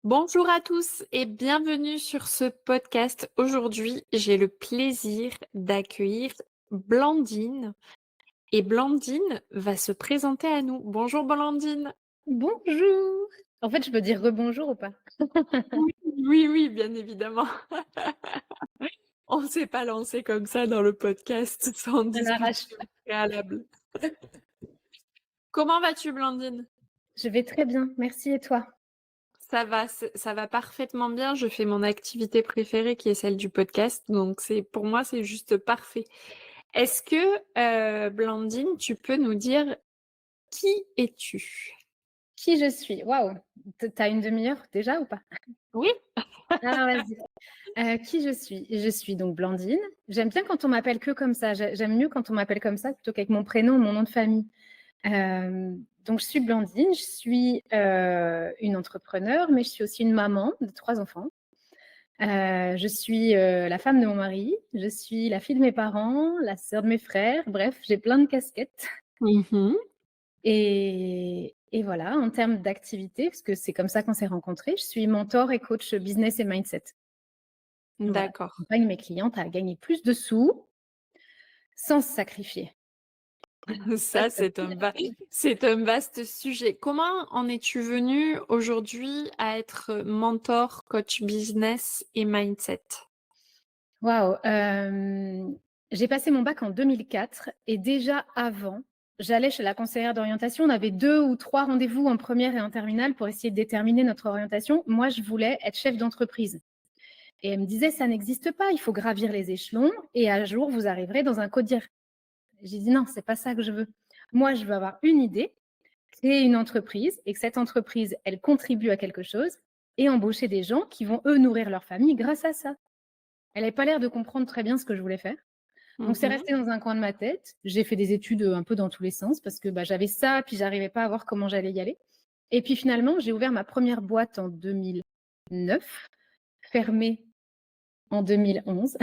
Bonjour à tous et bienvenue sur ce podcast. Aujourd'hui, j'ai le plaisir d'accueillir Blandine et Blandine va se présenter à nous. Bonjour Blandine. Bonjour! En fait, je peux dire rebonjour ou pas? Oui, oui, oui, bien évidemment. On ne s'est pas lancé comme ça dans le podcast sans À l'arrache. discussion préalable. Comment vas-tu Blandine? Je vais très bien, merci et toi? Ça va parfaitement bien. Je fais mon activité préférée qui est celle du podcast, donc c'est pour moi, c'est juste parfait. Est-ce que, Blandine, tu peux nous dire qui es-tu? Qui je suis? Waouh! Tu as une demi-heure déjà ou pas? Oui? Alors vas-y. Qui je suis? Je suis donc Blandine. J'aime bien quand on m'appelle que comme ça. J'aime mieux quand on m'appelle comme ça plutôt qu'avec mon prénom, mon nom de famille. Donc je suis Blandine, je suis, une entrepreneure, mais je suis aussi une maman de 3 enfants. Je suis, la femme de mon mari, je suis la fille de mes parents, la sœur de mes frères, bref, j'ai plein de casquettes Mmh. et voilà, en termes d'activité, parce que c'est comme ça qu'on s'est rencontrés, je suis mentor et coach business et mindset. Voilà, D'accord. j'accompagne mes clientes à gagner plus de sous sans se sacrifier. Ça, Ça, c'est un vaste sujet. Comment en es-tu venue aujourd'hui à être mentor, coach business et mindset? waouh, j'ai passé mon bac en 2004 et déjà avant, j'allais chez la conseillère d'orientation. On avait 2 ou 3 rendez-vous en première et en terminale pour essayer de déterminer notre orientation. Moi, je voulais être chef d'entreprise et elle me disait: «Ça n'existe pas, il faut gravir les échelons et un jour vous arriverez dans un CODIR». J'ai dit: «Non, c'est pas ça que je veux. Moi, je veux avoir une idée, créer une entreprise et que cette entreprise, elle contribue à quelque chose et embaucher des gens qui vont, eux, nourrir leur famille grâce à ça». Elle avait pas l'air de comprendre très bien ce que je voulais faire. Donc c'est Mmh. resté dans un coin de ma tête. J'ai fait des études, un peu dans tous les sens parce que, bah, j'avais ça, puis j'arrivais pas à voir comment j'allais y aller et puis finalement, j'ai ouvert ma première boîte en 2009, fermée en 2011.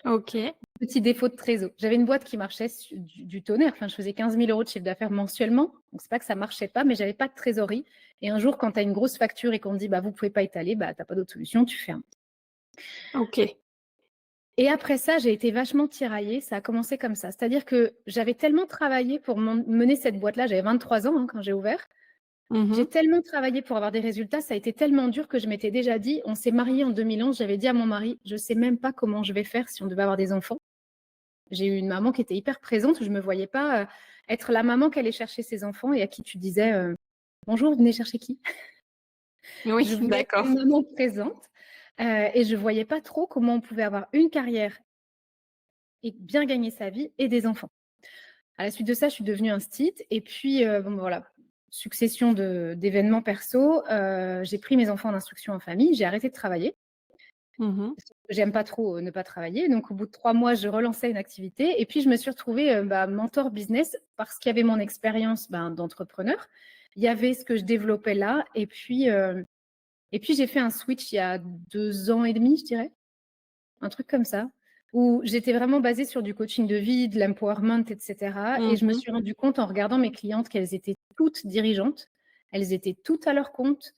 OK. Petit défaut de trésor. J'avais une boîte qui marchait su du tonnerre, enfin je faisais 15 000 € de chiffre d'affaires mensuellement, donc c'est pas que ça marchait pas, mais j'avais pas de trésorerie et un jour quand tu as une grosse facture et qu'on te dit: «Bah, vous pouvez pas étaler», bah, tu as pas d'autre solution, tu fermes. OK. Et après ça, j'ai été vachement tiraillée, ça a commencé comme ça. C'est-à-dire que j'avais tellement travaillé pour mener cette boîte-là, j'avais 23 ans, hein, quand j'ai ouvert. Mmh. J'ai tellement travaillé pour avoir des résultats, ça a été tellement dur que je m'étais déjà dit on s'est mariés en 2011, j'avais dit à mon mari: «Je sais même pas comment je vais faire si on devait avoir des enfants». J'ai eu une maman qui était hyper présente, je me voyais pas, être la maman qui allait chercher ses enfants et à qui tu disais, «Bonjour, vous venez chercher qui?» Oui, Je voulais être d'accord. une maman présente, et je voyais pas trop comment on pouvait avoir une carrière et bien gagner sa vie et des enfants. À la suite de ça, je suis devenue instite et puis, bon, voilà, succession d'événements perso, j'ai pris mes enfants en instruction en famille, j'ai arrêté de travailler. Mmh. J'aime pas trop, ne pas travailler, donc au bout de 3 mois, je relançais une activité et puis je me suis retrouvée, bah, mentor business parce qu'il y avait mon expérience, ben, d'entrepreneur. Il y avait ce que je développais là et puis j'ai fait un switch il y a 2 ans et demi, je dirais, un truc comme ça, où j'étais vraiment basée sur du coaching de vie, de l'empowerment et cetera et je me Mmh. suis rendue compte en regardant mes clientes qu'elles étaient toutes dirigeantes, elles étaient toutes à leur compte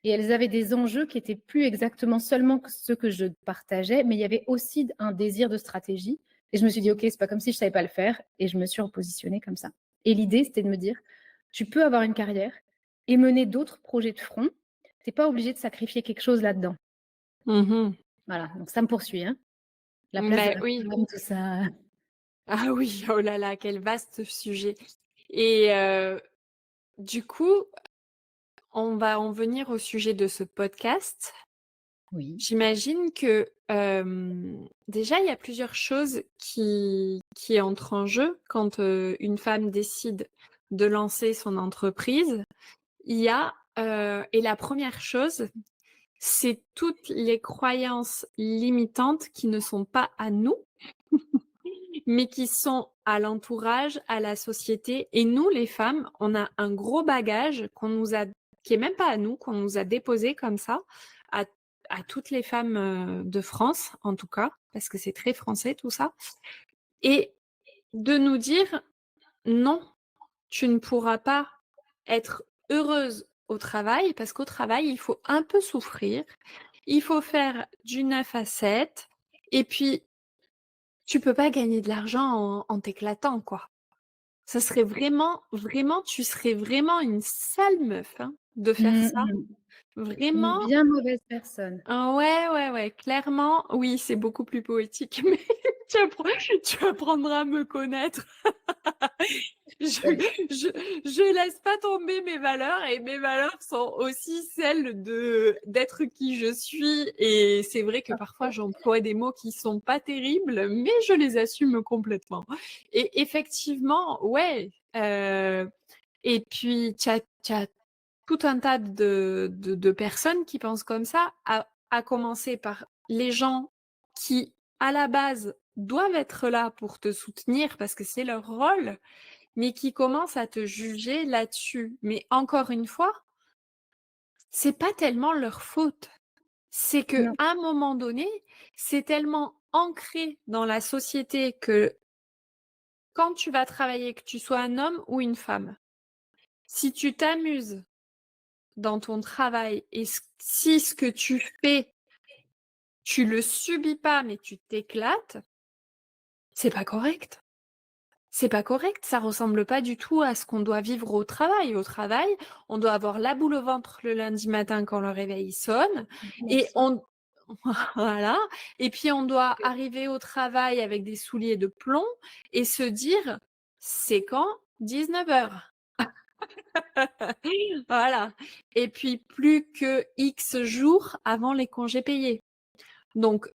et elles avaient des enjeux qui étaient plus exactement seulement que ceux que je partageais, mais il y avait aussi un désir de stratégie et je me suis dit: «OK, c'est pas comme si je savais pas le faire» et je me suis repositionnée comme ça et l'idée, c'était de me dire: «Tu peux avoir une carrière et mener d'autres projets de front. Tu es pas obligé de sacrifier quelque chose là-dedans». Mmh. Voilà, donc ça me poursuit, hein. La place de Beh, la oui. femme, tout ça. Ah oui, oh là là, quel vaste sujet et du coup, on va en venir au sujet de ce podcast. Oui. J'imagine que, déjà, il y a plusieurs choses qui entrent en jeu quand, une femme décide de lancer son entreprise. Il y a, et la première chose, c'est toutes les croyances limitantes qui ne sont pas à nous, mais qui sont à l'entourage, à la société et nous, les femmes, on a un gros bagage qu'on nous a qui est même pas à nous, qu'on nous a déposé comme ça, à à toutes les femmes, de France, en tout cas, parce que c'est très français tout ça et de nous dire: «Non, tu ne pourras pas être heureuse au travail parce qu'au travail, il faut un peu souffrir, il faut faire du 9 à 7 et puis tu peux pas gagner de l'argent en t'éclatant, quoi. Ça serait vraiment tu serais vraiment une sale meuf, hein, de faire Mmh ça. mh. Une Vraiment, bien mauvaise personne. ouais, ouais, ouais, clairement, oui, c'est beaucoup plus poétique, mais tu apprendras à me connaître. Je Oui. je laisse pas tomber mes valeurs et mes valeurs sont aussi celles d'être qui je suis et c'est vrai que parfois Parfait. j'emploie des mots qui sont pas terribles, mais je les assume complètement et effectivement, ouais, et puis tu as tout un tas de personnes qui pensent comme ça, à commencer par les gens qui, à la base, doivent être là pour te soutenir parce que c'est leur rôle, mais qui commencent à te juger là-dessus. Mais encore une fois, c'est pas tellement leur faute. C'est qu'à Non. un moment donné, c'est tellement ancré dans la société que quand tu vas travailler, que tu sois un homme ou une femme, si tu t'amuses dans ton travail et si ce que tu fais, tu le subis pas, mais tu t'éclates, c'est pas correct. C'est pas correct, ça ressemble pas du tout à ce qu'on doit vivre au travail. Au travail, on doit avoir la boule au ventre le lundi matin quand le réveil sonne et Merci. on voilà et puis on doit arriver au travail avec des souliers de plomb et se dire: «C'est quand? 19 heures. Voilà et puis plus que X jours avant les congés payés. Donc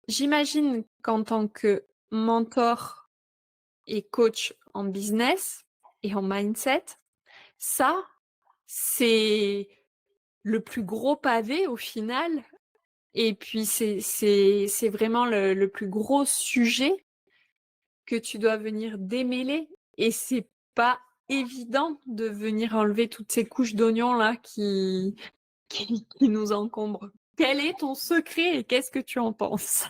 j'imagine qu'en tant que mentor et coach en business et en mindset, ça, c'est le plus gros pavé au final et puis c'est vraiment le plus gros sujet que tu dois venir démêler et c'est pas évident de venir enlever toutes ces couches d'oignons là qui nous encombrent. Quel est ton secret et qu'est-ce que tu en penses?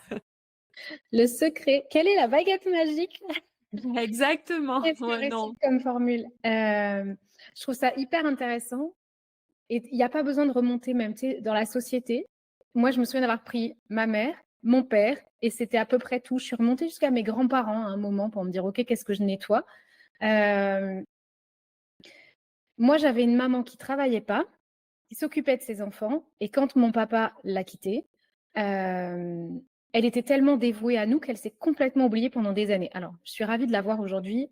Le secret, quelle est la baguette magique? Exactement, Qu'est-ce que ouais, récite non. comme formule? Je trouve ça hyper intéressant et il y a pas besoin de remonter même, tu sais, dans la société. Moi, je me souviens d'avoir pris ma mère, mon père et c'était à peu près tout. Je suis remontée jusqu'à mes grands-parents à un moment pour me dire: «OK, qu'est-ce que je nettoie?» Hem, Moi, j'avais une maman qui travaillait pas, qui s'occupait de ses enfants et quand mon papa l'a quittée, hem, elle était tellement dévouée à nous qu'elle s'est complètement oubliée pendant des années. Alors, je suis ravie de la voir aujourd'hui,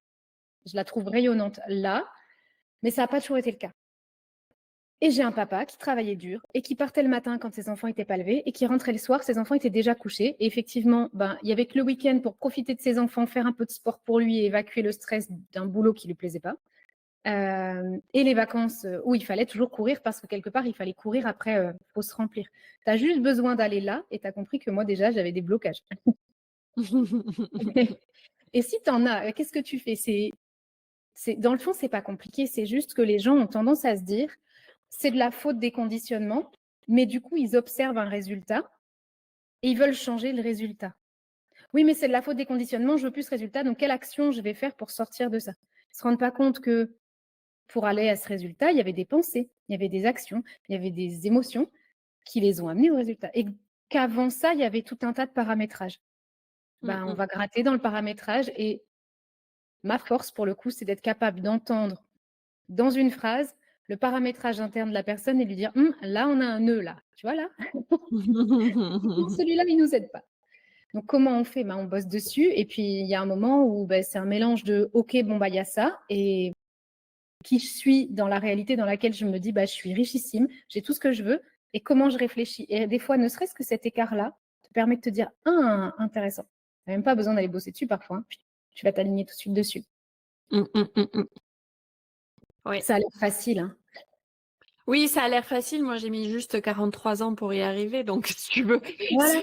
je la trouve rayonnante là, mais ça a pas toujours été le cas. Et j'ai un papa qui travaillait dur et qui partait le matin quand ses enfants étaient pas levés et qui rentrait le soir, ses enfants étaient déjà couchés et effectivement, ben, il y avait que le week-end pour profiter de ses enfants, faire un peu de sport pour lui et évacuer le stress d'un boulot qui lui plaisait pas. Et les vacances, où il fallait toujours courir parce que quelque part, il fallait courir après, faut se remplir. Tu as juste besoin d'aller là et tu as compris que moi déjà, j'avais des blocages. Et si tu en as, qu'est-ce que tu fais? C'est dans le fond, c'est pas compliqué, c'est juste que les gens ont tendance à se dire: «C'est de la faute des conditionnements», mais du coup, ils observent un résultat et ils veulent changer le résultat. «Oui, mais c'est de la faute des conditionnements, je veux plus ce résultat, donc quelle action je vais faire pour sortir de ça?» Ils se rendent pas compte que pour aller à ce résultat, il y avait des pensées, il y avait des actions, il y avait des émotions qui les ont amenés au résultat et qu'avant ça, il y avait tout un tas de paramétrages. Mmh Ben, on mh. va gratter dans le paramétrage et ma force pour le coup, c'est d'être capable d'entendre dans une phrase le paramétrage interne de la personne et lui dire: Là, on a un nœud là, tu vois là? Typiquement celui-là, il nous aide pas». Donc comment on fait? Ben, on bosse dessus et puis il y a un moment où, beh, c'est un mélange de: «OK, bon, bah, il y a ça» et qui je suis dans la réalité dans laquelle je me dis: «Bah, je suis richissime, j'ai tout ce que je veux» et comment je réfléchis et des fois, ne serait-ce que cet écart-là te permet de te dire: «Ah, intéressant». Tu as même pas besoin d'aller bosser dessus parfois, hein. Tu vas t'aligner tout de suite dessus. Mmh mh, mmh mh. Ouais. Ça a l'air facile, hein. Oui, ça a l'air facile. Moi, j'ai mis juste 43 ans pour y arriver, donc si tu veux, Voilà.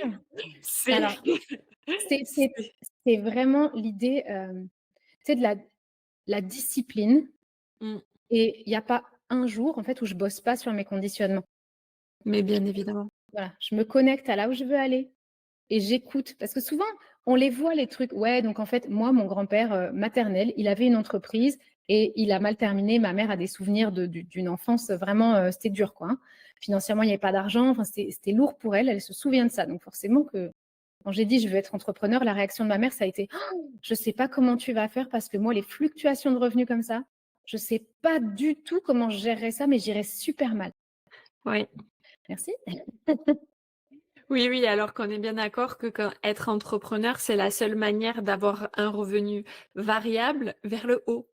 c'est Alors, c'est c'est c'est c'est vraiment l'idée, tu sais, de la discipline mmh, et il y a pas un jour, en fait, où je bosse pas sur mes conditionnements. mais bien évidemment. Voilà, je me connecte à là où je veux aller et j'écoute parce que souvent, on les voit les trucs. Ouais, donc en fait, moi, mon grand-père, maternel, il avait une entreprise et il a mal terminé. Ma mère a des souvenirs d'une enfance vraiment, c'était dur, quoi, hein. Financièrement, il n'y avait pas d'argent, enfin, c'était lourd pour elle. Elle se souvient de ça. Donc forcément que quand j'ai dit: «Je veux être entrepreneur», la réaction de ma mère, ça a été: «Oh, je sais pas comment tu vas faire parce que moi, les fluctuations de revenus comme ça, je sais pas du tout comment je gérerais ça, mais j'irais super mal». Oui. Merci. Oui, oui, alors qu'on est bien d'accord que quand être entrepreneur, c'est la seule manière d'avoir un revenu variable vers le haut.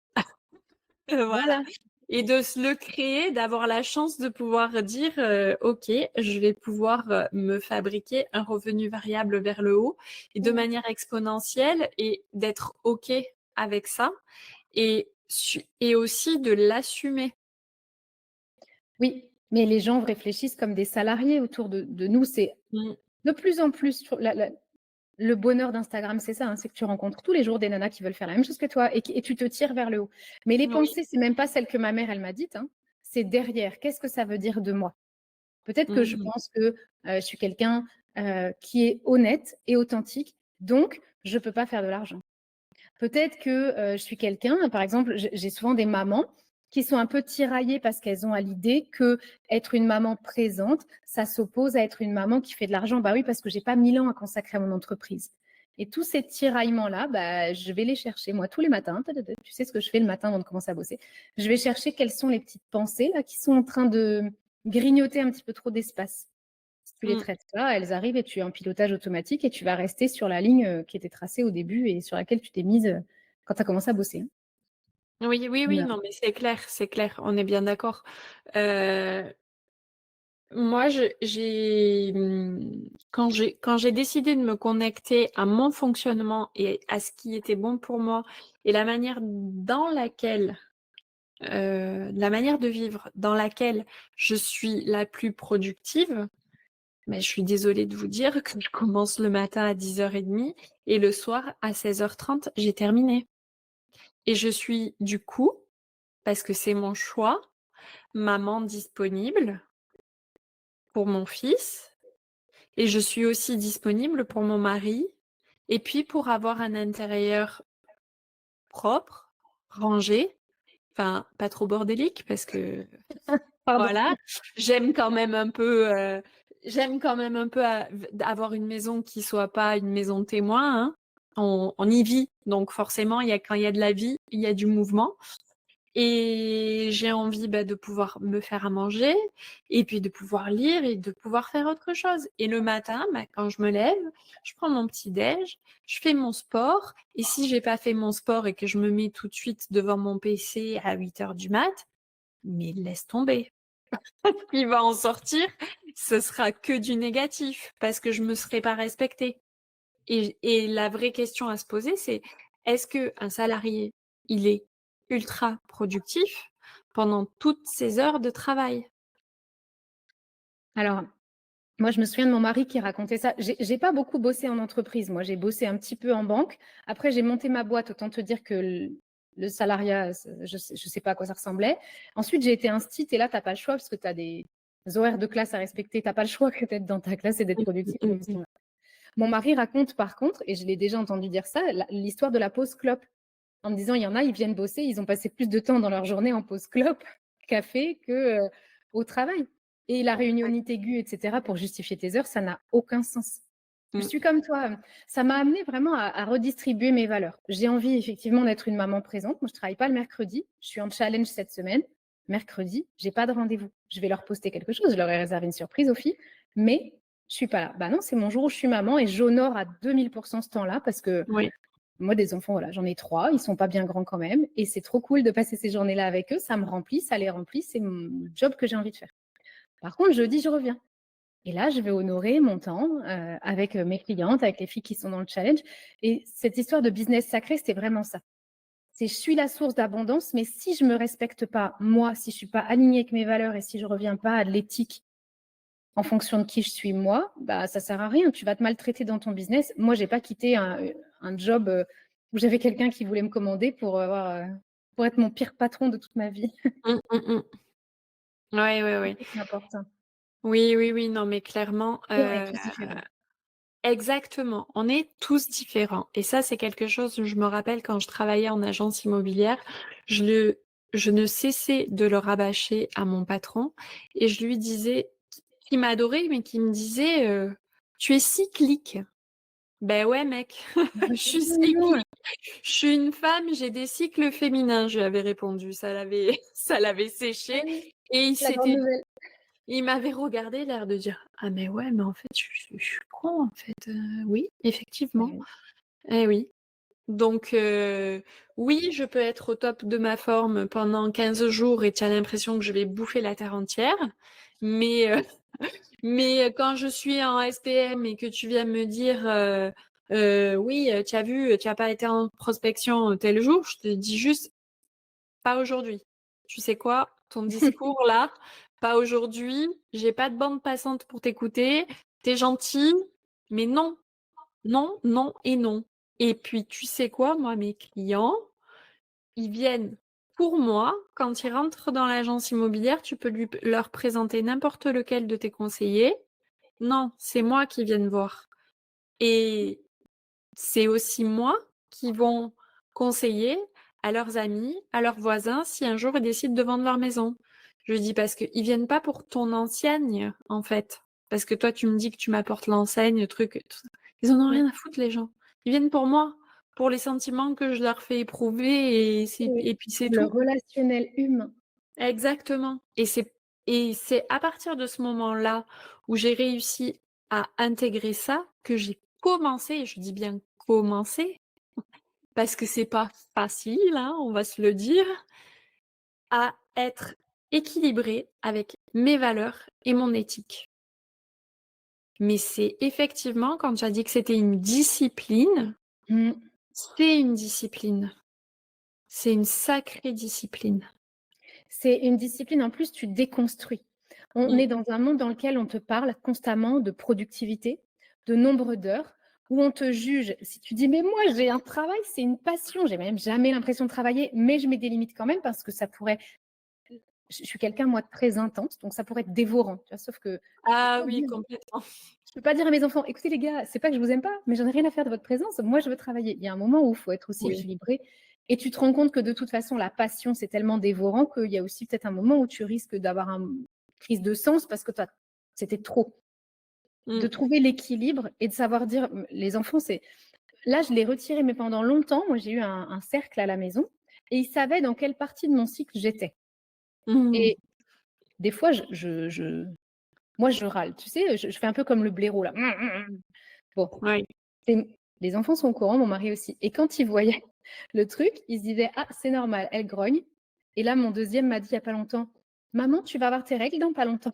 Voilà. Voilà. Et de se le créer, d'avoir la chance de pouvoir dire, «OK, je vais pouvoir, me fabriquer un revenu variable vers le haut et de Mmh. manière exponentielle» et d'être OK avec ça et aussi de l'assumer. Oui, mais les gens réfléchissent comme des salariés autour de nous. C'est Mmh. de plus en plus sur le bonheur d'Instagram, c'est ça, hein, c'est que tu rencontres tous les jours des nanas qui veulent faire la même chose que toi et tu te tires vers le haut. Mais les Oui. pensées, c'est même pas celles que ma mère, elle m'a dites, hein, c'est derrière. Qu'est-ce que ça veut dire de moi? Peut-être que je Mmh. pense que, je suis quelqu'un, qui est honnête et authentique, donc je peux pas faire de l'argent. Peut-être que, je suis quelqu'un, par exemple, j'ai souvent des mamans qui sont un peu tiraillées parce qu'elles ont à l'idée que être une maman présente, ça s'oppose à être une maman qui fait de l'argent. Bah oui, parce que j'ai pas 1000 ans à consacrer à mon entreprise. Et tous ces tiraillements-là, bah, je vais les chercher moi tous les matins. Tu sais ce que je fais le matin avant de commencer à bosser? Je vais chercher quelles sont les petites pensées là qui sont en train de grignoter un petit peu trop d'espace. Si tu les Mmh. traites pas, elles arrivent et tu es en pilotage automatique et tu vas rester sur la ligne, qui était tracée au début et sur laquelle tu t'es mise, quand tu as commencé à bosser, hein. Oui, oui, oui, Voilà. non, mais c'est clair, on est bien d'accord. Heu, moi, quand j'ai décidé de me connecter à mon fonctionnement et à ce qui était bon pour moi et la manière de vivre dans laquelle je suis la plus productive, mais je suis désolée de vous dire que je commence le matin à 10h30 et le soir à 16h30, j'ai terminé et je suis du coup, parce que c'est mon choix, maman disponible pour mon fils et je suis aussi disponible pour mon mari et puis pour avoir un intérieur propre, rangé, enfin pas trop bordélique parce que Pardon. voilà, j'aime quand même un peu avoir une maison qui soit pas une maison témoin, hein. On y vit, donc forcément quand il y a de la vie, il y a du mouvement. Et j'ai envie, bah, de pouvoir me faire à manger et puis de pouvoir lire et de pouvoir faire autre chose. Et le matin, bah, quand je me lève, je prends mon petit déj, je fais mon sport et si j'ai pas fait mon sport et que je me mets tout de suite devant mon PC à 8h du mat, mais laisse tomber. Ce qui va en sortir, ce sera que du négatif parce que je me serai pas respectée. Et la vraie question à se poser, c'est: est-ce qu'un salarié, il est ultra productif pendant toutes ses heures de travail? Alors, moi, je me souviens de mon mari qui racontait ça. J'ai pas beaucoup bossé en entreprise. Moi, j'ai bossé un petit peu en banque. Après, j'ai monté ma boîte. Autant te dire que le salariat, je sais pas à quoi ça ressemblait. Ensuite, j'ai été instit et là, tu as pas le choix parce que tu as des horaires de classe à respecter. Tu as pas le choix que d'être dans ta classe et d'être Mmh, productif mmh, pendant ce mmh. temps-là. Mon mari raconte par contre, et je l'ai déjà entendu dire ça, l'histoire de la pause clope. En me disant: «Il y en a, ils viennent bosser, ils ont passé plus de temps dans leur journée en pause clope, café que, au travail» et la Ouais. réunionnite aiguë et cetera pour justifier tes heures, ça n'a aucun sens. Je Mmh. suis comme toi, ça m'a amenée vraiment à redistribuer mes valeurs. J'ai envie effectivement d'être une maman présente. Moi, je travaille pas le mercredi, je suis en challenge cette semaine. Mercredi, j'ai pas de rendez-vous. Je vais leur poster quelque chose, je leur ai réservé une surprise aux filles, mais je suis pas là. Bah non, c'est mon jour où je suis maman et j'honore à 2000 ce temps-là parce que Oui. moi, des enfants, voilà, j'en ai 3, ils sont pas bien grands quand même et c'est trop cool de passer ces journées-là avec eux, ça me remplit, ça les remplit, c'est mon le job que j'ai envie de faire. Par contre, jeudi, je reviens et là, je vais honorer mon temps, avec, mes clientes, avec les filles qui sont dans le challenge et cette histoire de business sacré, c'était vraiment ça. C'est je suis la source d'abondance, mais si je me respecte pas, moi, si je suis pas alignée avec mes valeurs et si je reviens pas à de l'éthique en fonction de qui je suis moi, bah, ça sert à rien. Tu vas te maltraiter dans ton business. Moi, j'ai pas quitté un job, où j'avais quelqu'un qui voulait me commander pour être mon pire patron de toute ma vie. Mmh, mmh mh. Ouais, ouais, ouais. C'est important. Oui, oui, oui, non, mais clairement, Et on est tous différents. Exactement, on est tous différents et ça, c'est quelque chose je me rappelle quand je travaillais en agence immobilière, je le je ne cessais de le rabâcher à mon patron et je lui disais qui m'adorait, mais qui me disait, «Tu es cyclique». Ben ouais mec, je suis C'est mignon, cyclique. Je suis une femme, j'ai des cycles féminins, je lui avais répondu. Ça l'avait ça l'avait ah séché oui, et la grande nouvelle. il m'avait regardé l'air de dire: «Ah mais ouais, mais en fait, je suis con en fait, oui, effectivement, Ouais. eh oui». Donc oui, je peux être au top de ma forme pendant 15 jours et tu as l'impression que je vais bouffer la terre entière, mais quand je suis en SPM et que tu viens me dire, «Oui, tu as vu, tu as pas été en prospection tel jour», je te dis juste: «Pas aujourd'hui». Tu sais quoi? Ton discours là, pas aujourd'hui, j'ai pas de bande passante pour t'écouter. Tu es gentil, mais non, non, non et non. Et puis tu sais quoi? Moi, mes clients, ils viennent pour moi. Quand ils rentrent dans l'agence immobilière, tu peux leur présenter n'importe lequel de tes conseillers. Non, c'est moi qui viennent voir et c'est aussi moi qui vont conseiller à leurs amis, à leurs voisins, si un jour ils décident de vendre leur maison. Je dis parce qu'ils viennent pas pour ton enseigne, en fait. Parce que toi, tu me dis que tu m'apportes l'enseigne, truc, tout ça. Ils en ont Mmh. rien à foutre, les gens. Ils viennent pour moi, pour les sentiments que je leur fais éprouver Oui, et puis c'est pour le tout. relationnel humain. Exactement et c'est à partir de ce moment-là où j'ai réussi à intégrer ça que j'ai commencé, et je dis bien commencé, parce que c'est pas facile, hein, on va se le dire, à être équilibrée avec mes valeurs et mon éthique. Mais c'est effectivement, quand tu as dit que c'était une discipline, Mmh. c'est une discipline. C'est une sacrée discipline. C'est une discipline, en plus, tu déconstruis. On Mmh. est dans un monde dans lequel on te parle constamment de productivité, de nombre d'heures, où on te juge. Si tu dis: «Mais moi, j'ai un travail, c'est une passion, j'ai même jamais l'impression de travailler, mais je mets des limites quand même parce que ça pourrait». Je suis quelqu'un, moi, de très intense, donc ça pourrait être dévorant, tu vois? Sauf que je peux Ah pas oui, dire complètement. je peux pas dire à mes enfants: «Écoutez les gars, c'est pas que je vous aime pas, mais j'en ai rien à faire de votre présence, moi je veux travailler». Il y a un moment où il faut être aussi Oui. équilibré et tu te rends compte que de toute façon la passion, c'est tellement dévorant qu'il y a aussi peut-être un moment où tu risques d'avoir une crise de sens parce que c'était trop. De Mmh. trouver l'équilibre et de savoir dire les enfants, c'est là je l'ai retiré, mais pendant longtemps, moi j'ai eu un cercle à la maison et ils savaient dans quelle partie de mon cycle j'étais Mmh. et des fois moi je râle, tu sais? Je fais un peu comme le blaireau là. Bon, Oui. et les enfants sont au courant, mon mari aussi. Et quand ils voyaient le truc, ils se disaient: «Ah, c'est normal, elle grogne». Et là, mon deuxième m'a dit il y a pas longtemps: «Maman, tu vas avoir tes règles dans pas longtemps».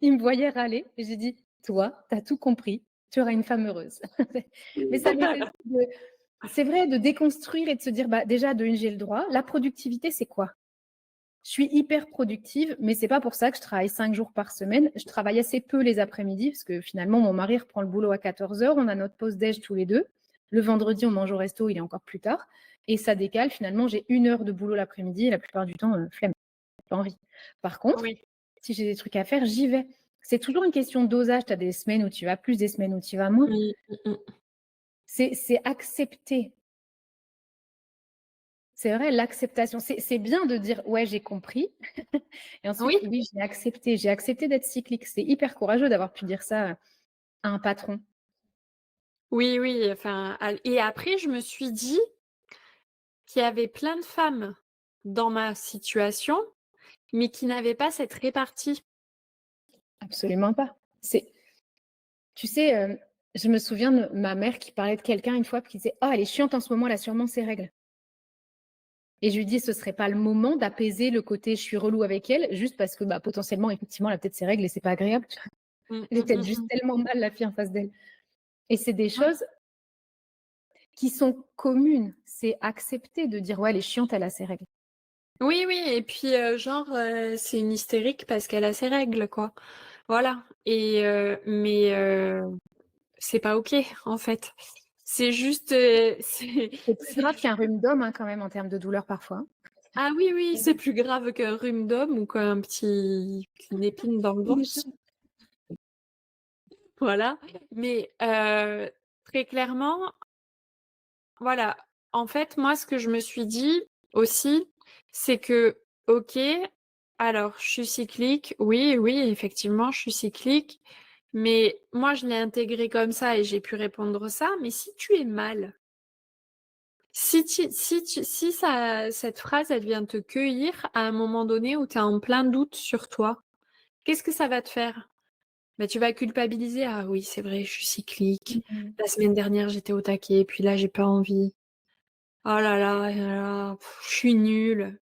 Il me voyait râler et j'ai dit: «Toi, tu as tout compris, tu auras une femme heureuse». Mais ça nécessite c'est vrai, de déconstruire et de se dire: «Bah, déjà, de 1, j'ai le droit». La productivité, c'est quoi? Je suis hyper productive, mais c'est pas pour ça que je travaille 5 jours par semaine. Je travaille assez peu les après-midi parce que finalement, mon mari reprend le boulot à 14 heures. On a notre pause déj tous les 2. Le vendredi, on mange au resto, il est encore plus tard et ça décale. Finalement, j'ai 1 heure de boulot l'après-midi et la plupart du temps, flemme, pas envie. Par contre, Oui. si j'ai des trucs à faire, j'y vais. C'est toujours une question de dosage. Tu as des semaines où tu vas plus, des semaines où tu vas moins. Mmh, mmh mh. C'est accepter. C'est vrai, l'acceptation. C'est bien de dire: «Ouais, j'ai compris». Et ensuite, Oui, oui, j'ai accepté d'être cyclique. C'est hyper courageux d'avoir pu dire ça, à un patron. oui, oui, enfin, al et après je me suis dit qu'il y avait plein de femmes dans ma situation, mais qui n'avaient pas cette répartie. Absolument pas. C'est tu sais, je me souviens de ma mère qui parlait de quelqu'un une fois, puis qui disait: «Oh, elle est chiante en ce moment, elle a sûrement ses règles». Et je lui dis: «Ce serait pas le moment d'apaiser le côté je suis relou avec elle, juste parce que, bah, potentiellement, effectivement, elle a peut-être ses règles et c'est pas agréable». Tu vois? Mmh, Elle est mmh, peut-être mmh juste mh. tellement mal, la fille en face d'elle. Et c'est des Oui. choses qui sont communes. C'est accepter de dire: «Ouais, elle est chiante, elle a ses règles». Oui, oui et puis, genre, c'est une hystérique parce qu'elle a ses règles, quoi. Voilà et mais c'est pas OK, en fait. C'est juste, C'est plus c'est grave qu'un rhume d'homme, hein, quand même, en termes de douleur parfois. ah oui, oui, c'est plus grave qu'un rhume d'homme ou qu'une épine dans le Des ventre. choses Voilà. Mais très clairement, voilà, en fait, moi, ce que je me suis dit aussi, c'est que, OK, alors je suis cyclique, oui, oui, effectivement, je suis cyclique, mais moi, je l'ai intégré comme ça et j'ai pu répondre ça, mais si tu es mal, si ça cette phrase, elle vient te cueillir à un moment donné où tu es en plein doute sur toi, qu'est-ce que ça va te faire? Bah, tu vas culpabiliser: «Ah oui, c'est vrai, je suis cyclique. Mmh. La semaine dernière, j'étais au taquet, puis là, j'ai pas envie. Oh là là, je suis nulle»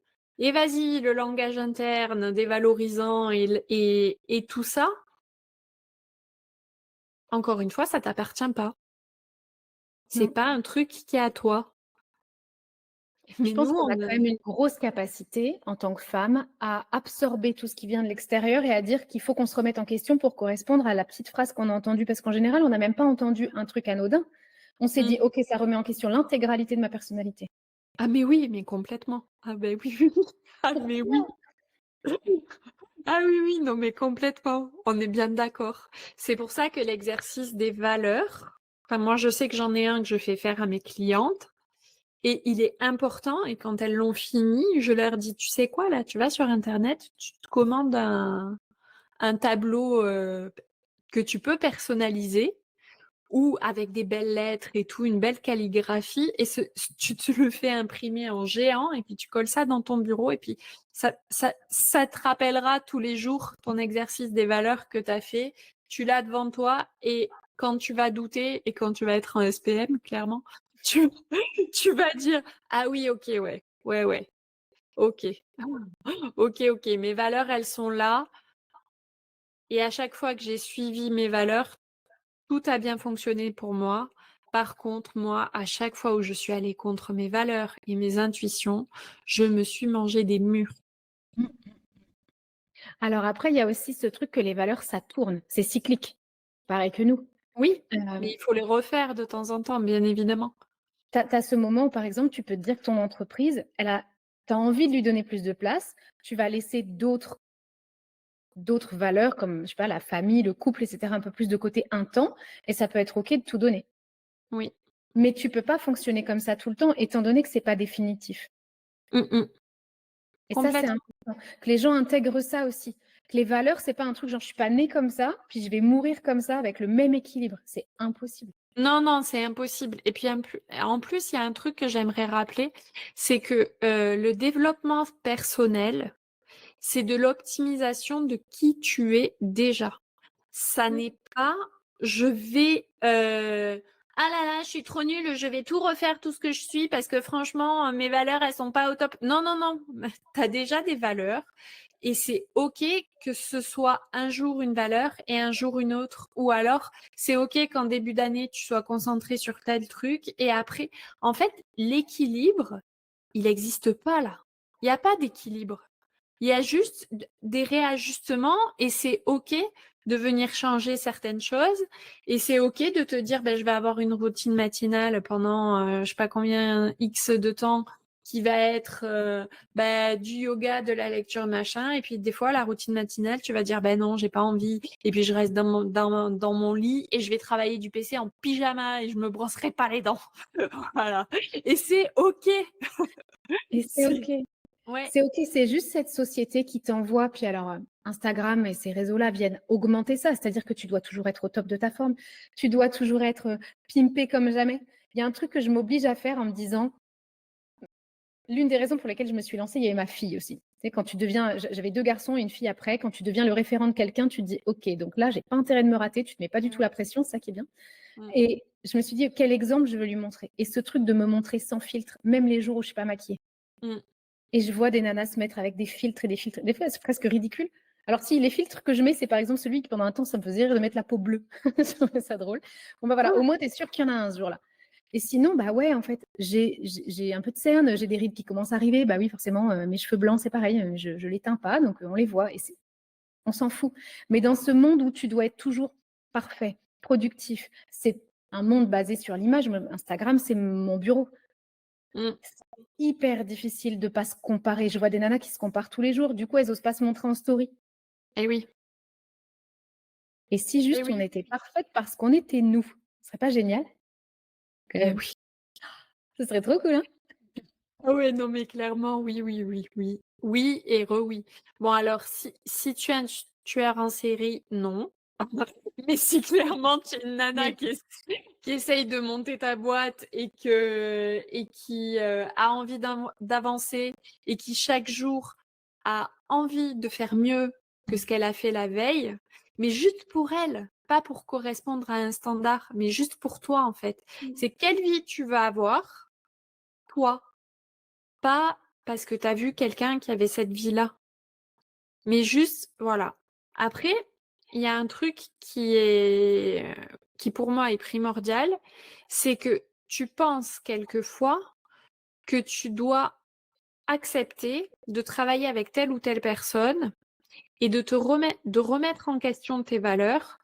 et vas-y, le langage interne dévalorisant et tout ça, encore une fois, ça t'appartient pas. C'est Mmh. pas un truc qui est à toi. Je Mais pense nous, qu'on a on quand même une grosse capacité, en tant que femme, à absorber tout ce qui vient de l'extérieur et à dire qu'il faut qu'on se remette en question pour correspondre à la petite phrase qu'on a entendue. Parce qu'en général, on n'a même pas entendu un truc anodin. On s'est mmh. dit: «OK, ça remet en question l'intégralité de ma personnalité». Ah mais oui, mais complètement. Ah beh, oui, oui, oui. Ah mais oui. Pourquoi? Ah oui, oui, non mais complètement. On est bien d'accord. C'est pour ça que l'exercice des valeurs, enfin moi je sais que j'en ai un que je fais faire à mes clientes et il est important et quand elles l'ont fini, je leur dis: «Tu sais quoi là? Tu vas sur internet, tu te commandes un tableau, que tu peux personnaliser ou avec des belles lettres et tout, une belle calligraphie et tu te le fais imprimer en géant et puis tu colles ça dans ton bureau et puis ça te rappellera tous les jours ton exercice des valeurs que tu as fait. Tu l'as devant toi et quand tu vas douter et quand tu vas être en SPM, clairement, tu, tu vas dire: «Ah oui, ok, ouais, ouais, ouais, ok, ok, ok, mes valeurs, elles sont là et à chaque fois que j'ai suivi mes valeurs, tout a bien fonctionné pour moi. Par contre, moi, à chaque fois où je suis allée contre mes valeurs et mes intuitions, je me suis mangé des murs. Mmh. Alors après, il y a aussi ce truc que les valeurs, ça tourne, c'est cyclique, pareil que nous. Oui, mais Hem, il faut les refaire de temps en temps, bien évidemment. tu as ce moment où, par exemple, tu peux te dire que ton entreprise, tu as envie de lui donner plus de place, tu vas laisser d'autres valeurs comme, je sais pas, la famille, le couple et cetera, un peu plus de côté un temps et ça peut être OK de tout donner. Oui. Mais tu peux pas fonctionner comme ça tout le temps étant donné que c'est pas définitif Mmh mh. et ça, c'est Complètement. important que les gens intègrent ça aussi. Que les valeurs, c'est pas un truc genre: «Je suis pas née comme ça, puis je vais mourir comme ça avec le même équilibre». C'est impossible. Non, non, c'est impossible et puis en plus, il y a un truc que j'aimerais rappeler, c'est que, le développement personnel, c'est de l'optimisation de qui tu es déjà. Ça Mmh. n'est pas: «Je vais, ah là là, je suis trop nulle, je vais tout refaire, tout ce que je suis parce que franchement, mes valeurs, elles sont pas au top». Non, non, non, tu as déjà des valeurs et c'est OK que ce soit un jour une valeur et un jour une autre ou alors c'est OK qu'en début d'année, tu sois concentré sur tel truc et après en fait, l'équilibre, il existe pas là. Il y a pas d'équilibre. Il y a juste des réajustements et c'est OK de venir changer certaines choses et c'est OK de te dire: «Beh, je vais avoir une routine matinale pendant, je sais pas combien X de temps qui va être, bah, du yoga, de la lecture, machin» et puis des fois la routine matinale, tu vas dire: «Beh, non, j'ai pas envie et puis je reste dans mon lit et je vais travailler du PC en pyjama et je me brosserai pas les dents». Voilà et c'est OK. Et c'est C'est OK. ouais. C'est OK, c'est juste cette société qui t'envoie puis alors, Instagram et ces réseaux-là viennent augmenter ça, c'est-à-dire que tu dois toujours être au top de ta forme. Tu dois toujours être, pimpé comme jamais. Il y a un truc que je m'oblige à faire en me disant l'une des raisons pour lesquelles je me suis lancée, il y avait ma fille aussi. Tu sais, quand tu deviens j'avais 2 garçons et une fille après, quand tu deviens le référent de quelqu'un, tu te dis: «OK, donc là, j'ai pas intérêt de me rater», tu te mets pas du tout Mmh. la pression, c'est ça qui est bien Mmh. et je me suis dit: «Quel exemple je veux lui montrer?» et ce truc de me montrer sans filtre, même les jours où je suis pas maquillée. Mmh. Et je vois des nanas se mettre avec des filtres et des filtres. Des fois, c'est presque ridicule. Alors si les filtres que je mets, c'est par exemple celui qui pendant un temps, ça me faisait rire de mettre la peau bleue. Je trouvais ça drôle. Bon bah voilà, au moins tu es sûr qu'il y en a un ce jour-là. Et sinon, bah ouais, en fait, j'ai un peu de cernes, j'ai des rides qui commencent à arriver. Bah oui, forcément, mes cheveux blancs, c'est pareil, je les teins pas, donc on les voit et c'est on s'en fout. Mais dans ce monde où tu dois être toujours parfait, productif, c'est un monde basé sur l'image. Moi, Instagram, c'est mon bureau. Mmh. C'est hyper difficile de pas se comparer. Je vois des nanas qui se comparent tous les jours. Du coup, elles osent pas se montrer en story. Et oui. Et si Et juste on oui, était parfaite parce qu'on était nous, ce serait pas génial? et Que oui. ce serait trop cool, hein? Ah ouais, non, mais clairement, oui, oui, oui, oui. Oui et re-oui. Bon, alors, si tu es un tueur en série, non. Mais si clairement tu es une nana Oui. qui essaye de monter ta boîte et qui a envie d'avancer et qui chaque jour a envie de faire mieux que ce qu'elle a fait la veille, mais juste pour elle, pas pour correspondre à un standard, mais juste pour toi en fait. C'est quelle vie tu vas avoir, toi, pas parce que tu as vu quelqu'un qui avait cette vie-là, mais juste, voilà. Après, il y a un truc qui pour moi est primordial, c'est que tu penses quelquefois que tu dois accepter de travailler avec telle ou telle personne et de remettre en question tes valeurs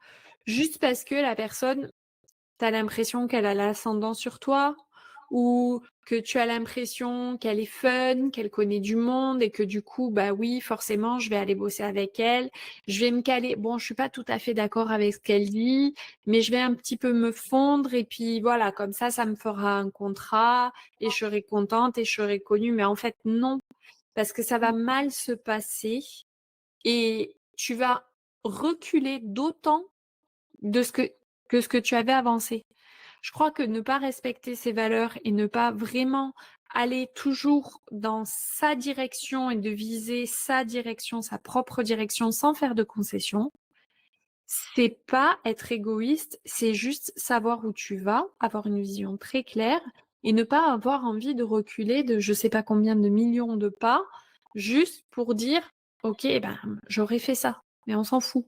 juste parce que la personne tu as l'impression qu'elle a l'ascendant sur toi ou que tu as l'impression qu'elle est fun, qu'elle connaît du monde et que du coup, bah oui, forcément, je vais aller bosser avec elle. Je vais me caler. Bon, je suis pas tout à fait d'accord avec ce qu'elle dit, mais je vais un petit peu me fondre et puis voilà, comme ça me fera un contrat et je serai contente et je serai connue. Mais en fait, non, parce que ça va mal se passer et tu vas reculer d'autant de ce que tu avais avancé. Je crois que ne pas respecter ses valeurs et ne pas vraiment aller toujours dans sa direction et de viser sa direction, sa propre direction sans faire de concessions, c'est pas être égoïste, c'est juste savoir où tu vas, avoir une vision très claire et ne pas avoir envie de reculer de je sais pas combien de millions de pas juste pour dire OK, ben j'aurais fait ça, mais on s'en fout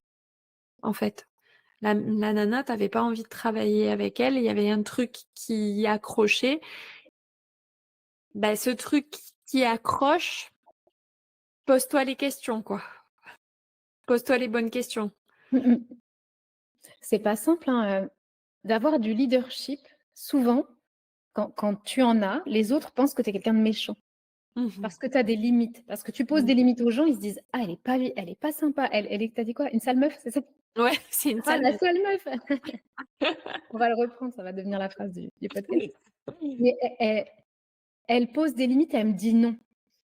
en fait. La nana, tu pas envie de travailler avec elle, il y avait un truc qui accrochait. Bah, ce truc qui accroche, pose-toi les questions, quoi. Pose-toi les bonnes questions. Mmh mh. C'est pas simple, hein, d'avoir du leadership. Souvent, quand tu en as, les autres pensent que tu es quelqu'un de méchant. Mmh Parce que tu as des limites. Parce que tu poses mh. des limites aux gens, ils se disent: «Ah, elle est pas sympa, elle est» tu as dit quoi? Une sale meuf, c'est ça? Ouais, c'est une «Ah, sale la meuf. sale meuf!» On va le reprendre, ça va devenir la phrase du podcast. Mais elle pose des limites, elle me dit: «Non».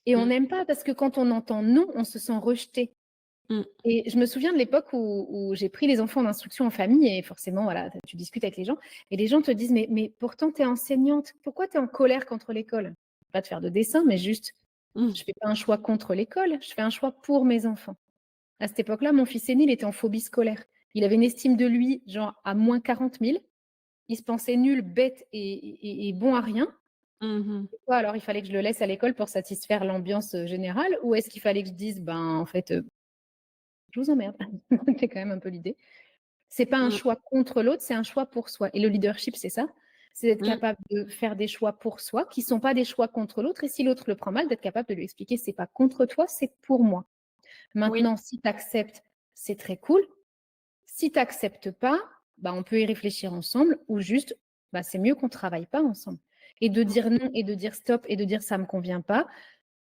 Et on Mmh, n'aime pas parce que quand on entend «non», on se sent rejeté. mmh, Et je me souviens de l'époque où j'ai pris les enfants en instruction en famille et forcément, voilà, tu discutes avec les gens et les gens te disent: «Mais pourtant tu es enseignante, pourquoi tu es en colère contre l'école?» Pas de faire de dessin, mais juste, mmh, je fais pas un choix contre l'école, je fais un choix pour mes enfants. À cette époque-là, mon fils aîné, il était en phobie scolaire. Il avait une estime de lui, genre à moins 40 000. Il se pensait nul, bête et bon à rien. mmh Quoi alors, il fallait que je le laisse à l'école pour satisfaire l'ambiance, générale ou est-ce qu'il fallait que je dise: «Ben, en fait, je vous emmerde». C'est quand même un peu l'idée. C'est pas un mmh, choix contre l'autre, c'est un choix pour soi et le leadership, c'est ça. C'est d'être mmh. capable de faire des choix pour soi qui sont pas des choix contre l'autre et si l'autre le prend mal, d'être capable de lui expliquer: «C'est pas contre toi, c'est pour moi». Oui. Maintenant, si tu acceptes, c'est très cool. Si tu acceptes pas, bah, on peut y réfléchir ensemble ou juste, bah, c'est mieux qu'on travaille pas ensemble et de Mmh, dire non et de dire stop et de dire: «Ça me convient pas»,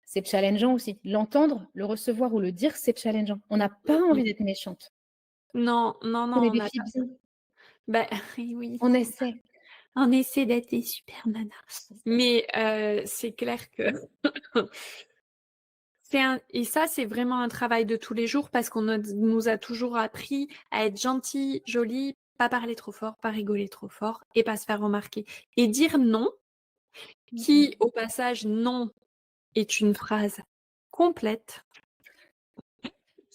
c'est challengeant aussi. L'entendre, le recevoir ou le dire, c'est challengeant. On n'a pas mmh. envie d'être méchante. Non, non, On non, est on des a filles pas bien, bah, oui, on essaie. on essaie d'être des super nanas. C'est ça. Mais c'est clair que et ça, c'est vraiment un travail de tous les jours parce qu'on nous a toujours appris à être gentil, jolie, pas parler trop fort, pas rigoler trop fort et pas se faire remarquer. Et dire non, Mmh mh. qui au passage, non est une phrase complète.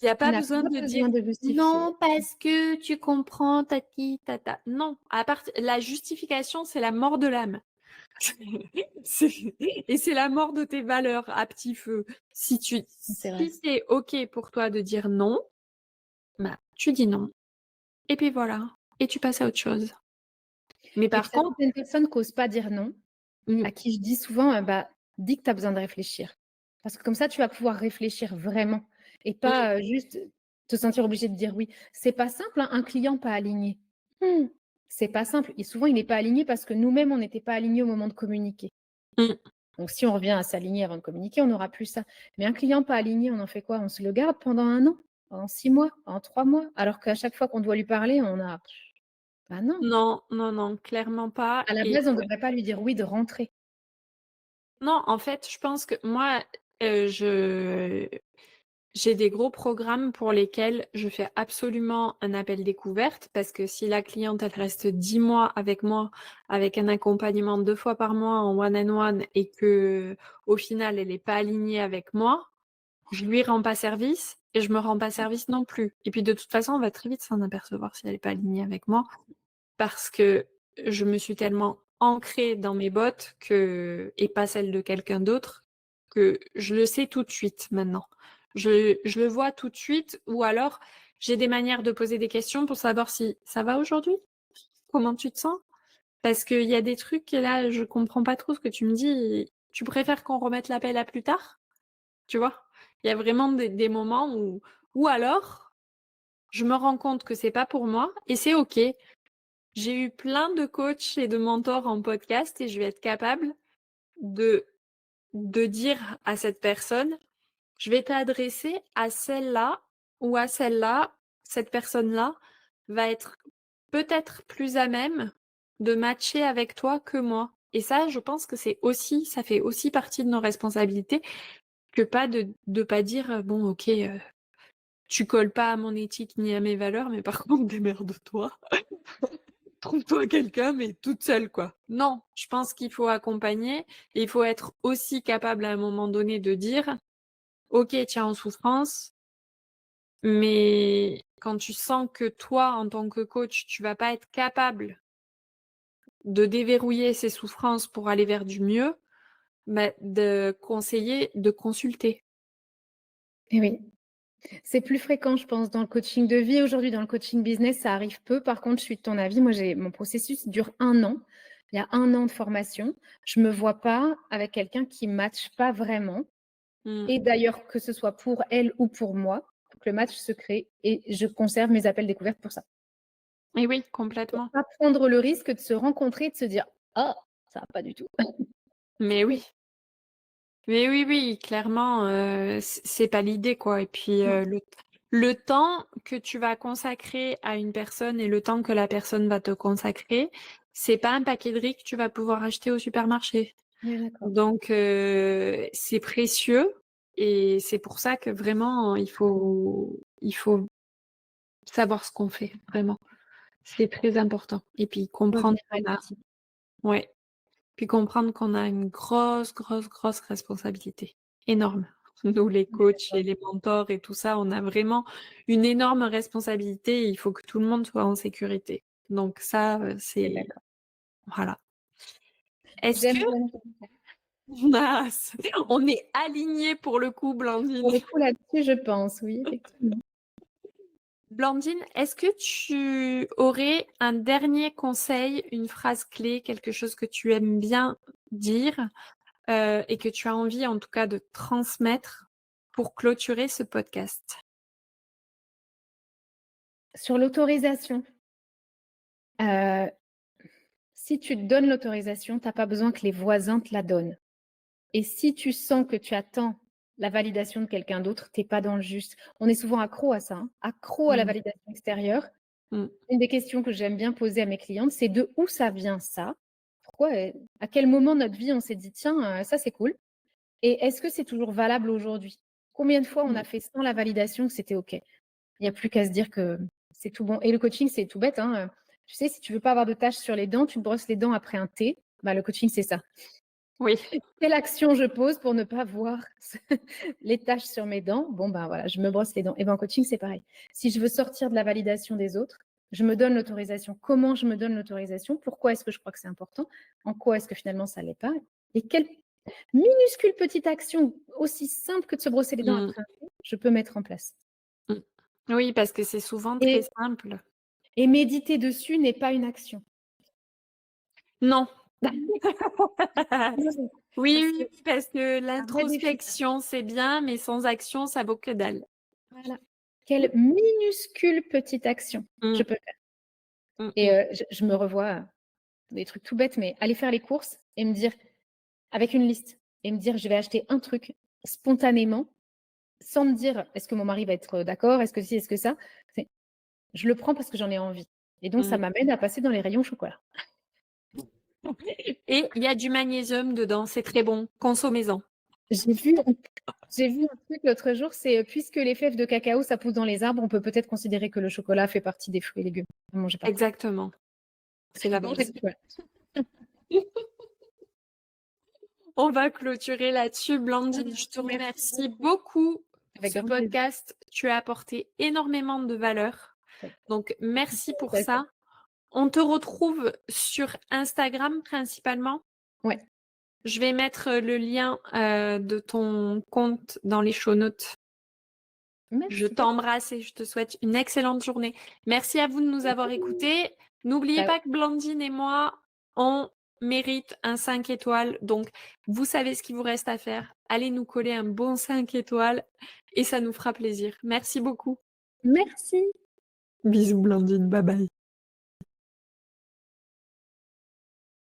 Il n'y a Tu pas n'as besoin pas de dire besoin de justifier. non parce que tu comprends tati tata. Non, la justification, c'est la mort de l'âme. Et c'est la mort de tes valeurs à petit feu. C'est vrai. Si c'est OK pour toi de dire non, bah, tu dis non et puis voilà et tu passes à autre chose. Mais Et par puis, tu as contre certaines personnes qui osent pas dire non, mmh, à qui je dis souvent, bah, dis que tu as besoin de réfléchir. Parce que comme ça, tu vas pouvoir réfléchir vraiment et mmh, pas, juste te sentir obligé de dire oui. C'est pas simple, hein, un client pas aligné. Mmh, c'est pas simple et souvent, il n'est pas aligné parce que nous-mêmes, on n'était pas alignés au moment de communiquer. mmh, Donc si on revient à s'aligner avant de communiquer, on n'aura plus ça. Mais un client pas aligné, on en fait quoi? On se le garde pendant 1 an? en 6 mois, en 3 mois, alors qu'à chaque fois qu'on doit lui parler, on a bah non, Non, non, non, clairement pas à la et base, on ne devrait pas lui dire oui de rentrer. non, en fait, je pense que moi, je j'ai des gros programmes pour lesquels je fais absolument un appel découverte parce que si la cliente, elle reste 10 mois avec moi, avec un accompagnement 2 fois par mois en one on one et qu'au final, elle est pas alignée avec moi, je lui rends pas service et je me rends pas service non plus. Et puis de toute façon, on va très vite s'en apercevoir si elle est pas alignée avec moi parce que je me suis tellement ancrée dans mes bottes et pas celles de quelqu'un d'autre, que je le sais tout de suite maintenant. Je le vois tout de suite ou alors j'ai des manières de poser des questions pour savoir si ça va aujourd'hui? Comment tu te sens? Parce qu'il y a des trucs et là, je comprends pas trop ce que tu me dis. Tu préfères qu'on remette l'appel à plus tard? Tu vois? Il y a vraiment des moments ou alors je me rends compte que c'est pas pour moi et c'est OK. J'ai eu plein de coachs et de mentors en podcast et je vais être capable de dire à cette personne: «Je vais t'adresser à celle-là ou à celle-là. Cette personne-là va être peut-être plus à même de matcher avec toi que moi» et ça, je pense que ça fait aussi partie de nos responsabilités que pas de pas dire: «Bon OK, tu colles pas à mon éthique ni à mes valeurs, mais par contre démerde-toi». Trouve-toi quelqu'un, mais toute seule, quoi. Non, je pense qu'il faut accompagner et il faut être aussi capable à un moment donné de dire: «OK, tu es en souffrance, mais quand tu sens que toi, en tant que coach, tu vas pas être capable de déverrouiller ces souffrances pour aller vers du mieux, bah, de conseiller de consulter». Et oui, c'est plus fréquent, je pense, dans le coaching de vie. Aujourd'hui, dans le coaching business, ça arrive peu. Par contre, je suis de ton avis. Moi, mon processus dure 1 an. Il y a 1 an de formation. Je me vois pas avec quelqu'un qui matche pas vraiment Mmh. et d'ailleurs, que ce soit pour elle ou pour moi, faut que le match se crée et je conserve mes appels découvertes pour ça. Et oui, Pour complètement. pas prendre le risque de se rencontrer et de se dire: «Ah, ça va pas du tout». Mais oui. Mais oui, oui, clairement, c'est pas l'idée, quoi et puis, Mmh. le temps que tu vas consacrer à une personne et le temps que la personne va te consacrer, c'est pas un paquet de riz que tu vas pouvoir acheter au supermarché. On est d'accord. Donc, c'est précieux et c'est pour ça que vraiment il faut savoir ce qu'on fait, vraiment. C'est très important et puis comprendre Revenir à qu'on a l'outil. ouais. Puis comprendre qu'on a une grosse, grosse, grosse responsabilité, énorme. Nous, les On est coachs et d'accord. les mentors et tout ça, on a vraiment une énorme responsabilité et il faut que tout le monde soit en sécurité. Donc ça, On est c'est d'accord. voilà. Est-ce que J'aime bien. on est alignés pour le coup, Blandine. Pour le coup, là-dessus, je pense, oui, effectivement. Blandine, est-ce que tu aurais un dernier conseil, une phrase clé, quelque chose que tu aimes bien dire? Et que tu as envie en tout cas de transmettre pour clôturer ce podcast. Sur l'autorisation, heu, si tu te donnes l'autorisation, tu as pas besoin que les voisins te la donnent et si tu sens que tu attends la validation de quelqu'un d'autre, tu es pas dans le juste. On est souvent accro à ça, hein, accro à la Mmh. validation extérieure. Mmh. Une des questions que j'aime bien poser à mes clientes, c'est: «De où ça vient ça? Pourquoi, à quel moment de notre vie on s'est dit: "Tiens, ça c'est cool"?» Et est-ce que c'est toujours valable aujourd'hui? Combien de fois on Mmh. a fait sans la validation que c'était OK? Il y a plus qu'à se dire que c'est tout bon et le coaching, c'est tout bête, hein, tu sais, si tu veux pas avoir de taches sur les dents, tu te brosses les dents après un thé. Bah, le coaching, c'est ça. Oui. Quelle action je pose pour ne pas voir les taches sur mes dents? Bon, ben, voilà, je me brosse les dents et ben, en coaching, c'est pareil. Si je veux sortir de la validation des autres, je me donne l'autorisation. Comment je me donne l'autorisation? Pourquoi est-ce que je crois que c'est important? En quoi est-ce que finalement ça l'est pas? Et quelle minuscule petite action aussi simple que de se brosser les dents Mmh. après un thé, je peux mettre en place? Mmh. Oui, parce que c'est souvent très Et simple. méditer dessus n'est pas une action. Non. Non, Oui, parce que oui, oui, parce que un vrai défi. l'introspection, c'est bien, mais sans action, ça vaut que dalle. Voilà. Quelle minuscule petite action je Mmh. peux faire? Mmh Et mh. je me revois, des trucs tout bêtes, mais aller faire les courses et me dire avec une liste et me dire: «Je vais acheter un truc» spontanément. sans me dire: «Est-ce que mon mari va être d'accord? Est-ce que ci, est-ce que ça?» C'est je le prends parce que j'en ai envie et donc ça Mmh. m'amène à passer dans les rayons chocolat. Et il y a du magnésium dedans, c'est très bon, consommez-en. J'ai vu j'ai vu un truc l'autre jour, c'est, puisque les fèves de cacao, ça pousse dans les arbres, on peut peut-être considérer que le chocolat fait partie des fruits et légumes. Ne mangez pas. Exactement, c'est la Mangez base. du chocolat. On va clôturer là-dessus. Blandine, je te Merci remercie beaucoup. beaucoup. Avec Ce grand plaisir. podcast, tu as apporté énormément de valeur. Donc, merci pour ça. On te retrouve sur Instagram principalement. Ouais. Je vais mettre le lien de ton compte dans les show notes. Je Merci. t'embrasse et je te souhaite une excellente journée. Merci à vous de nous avoir écoutés. N'oubliez Ciao. pas que Blandine et moi, on mérite un 5 étoiles. Donc, vous savez ce qu'il vous reste à faire. Allez nous coller un bon 5 étoiles et ça nous fera plaisir. Merci beaucoup. Merci. Bisous Blandine, bye bye.